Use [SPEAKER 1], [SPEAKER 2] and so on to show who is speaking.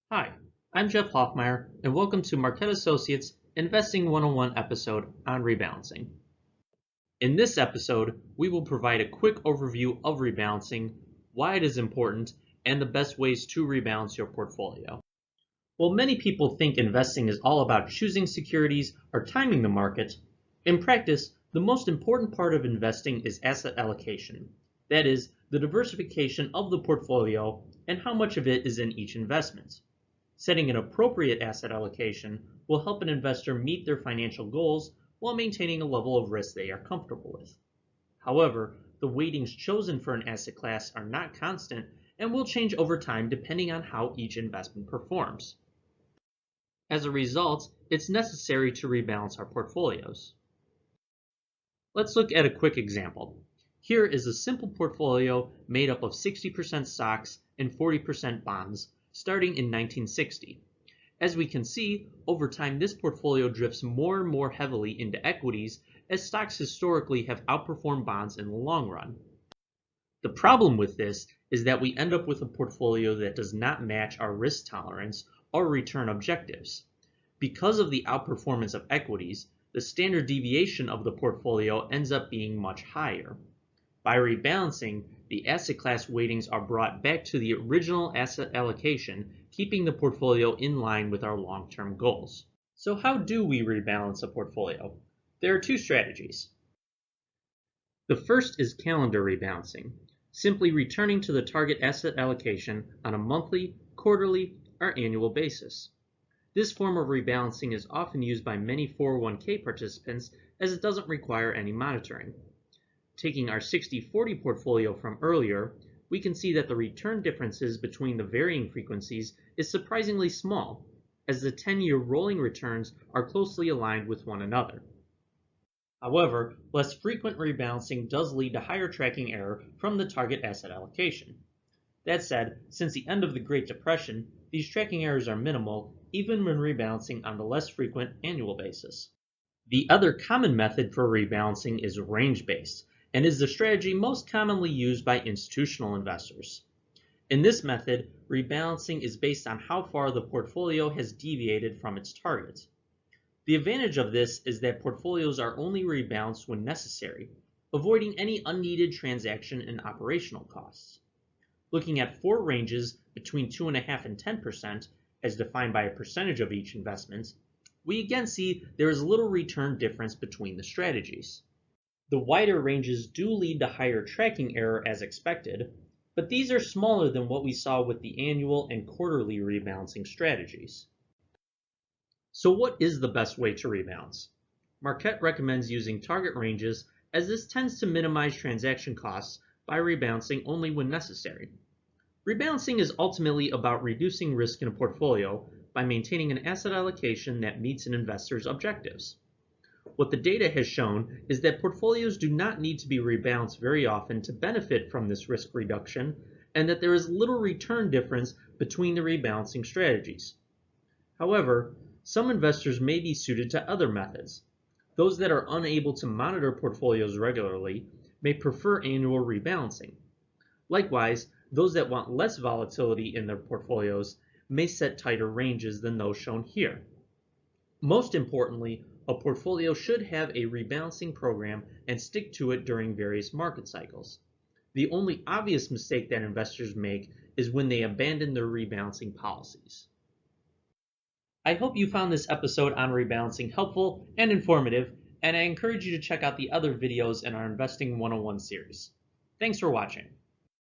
[SPEAKER 1] Hi, I'm Jeff Hoffmeyer, and welcome to Marquette Associates Investing 101 episode on rebalancing. In this episode, we will provide a quick overview of rebalancing, why it is important, and the best ways to rebalance your portfolio. While many people think investing is all about choosing securities or timing the market, in practice, the most important part of investing is asset allocation. That is, the diversification of the portfolio and how much of it is in each investment. Setting an appropriate asset allocation will help an investor meet their financial goals while maintaining a level of risk they are comfortable with. However, the weightings chosen for an asset class are not constant and will change over time depending on how each investment performs. As a result, it's necessary to rebalance our portfolios. Let's look at a quick example. Here is a simple portfolio made up of 60% stocks and 40% bonds, starting in 1960. As we can see, over time this portfolio drifts more and more heavily into equities as stocks historically have outperformed bonds in the long run. The problem with this is that we end up with a portfolio that does not match our risk tolerance or return objectives. Because of the outperformance of equities, the standard deviation of the portfolio ends up being much higher. By rebalancing, the asset class weightings are brought back to the original asset allocation, keeping the portfolio in line with our long-term goals. So how do we rebalance a portfolio? There are two strategies. The first is calendar rebalancing, simply returning to the target asset allocation on a monthly, quarterly, or annual basis. This form of rebalancing is often used by many 401k participants as it doesn't require any monitoring. Taking our 60-40 portfolio from earlier, we can see that the return differences between the varying frequencies is surprisingly small, as the 10-year rolling returns are closely aligned with one another. However, less frequent rebalancing does lead to higher tracking error from the target asset allocation. That said, since the end of the Great Depression, these tracking errors are minimal, even when rebalancing on the less frequent annual basis. The other common method for rebalancing is range-based, and is the strategy most commonly used by institutional investors. In this method, rebalancing is based on how far the portfolio has deviated from its target. The advantage of this is that portfolios are only rebalanced when necessary, avoiding any unneeded transaction and operational costs. Looking at four ranges between 2.5% and 10%, as defined by a percentage of each investment, we again see there is little return difference between the strategies. The wider ranges do lead to higher tracking error as expected, but these are smaller than what we saw with the annual and quarterly rebalancing strategies. So what is the best way to rebalance? Marquette recommends using target ranges, as this tends to minimize transaction costs by rebalancing only when necessary. Rebalancing is ultimately about reducing risk in a portfolio by maintaining an asset allocation that meets an investor's objectives. What the data has shown is that portfolios do not need to be rebalanced very often to benefit from this risk reduction, and that there is little return difference between the rebalancing strategies. However, some investors may be suited to other methods. Those that are unable to monitor portfolios regularly may prefer annual rebalancing. Likewise, those that want less volatility in their portfolios may set tighter ranges than those shown here. Most importantly, a portfolio should have a rebalancing program and stick to it during various market cycles. The only obvious mistake that investors make is when they abandon their rebalancing policies. I hope you found this episode on rebalancing helpful and informative, and I encourage you to check out the other videos in our Investing 101 series. Thanks for watching.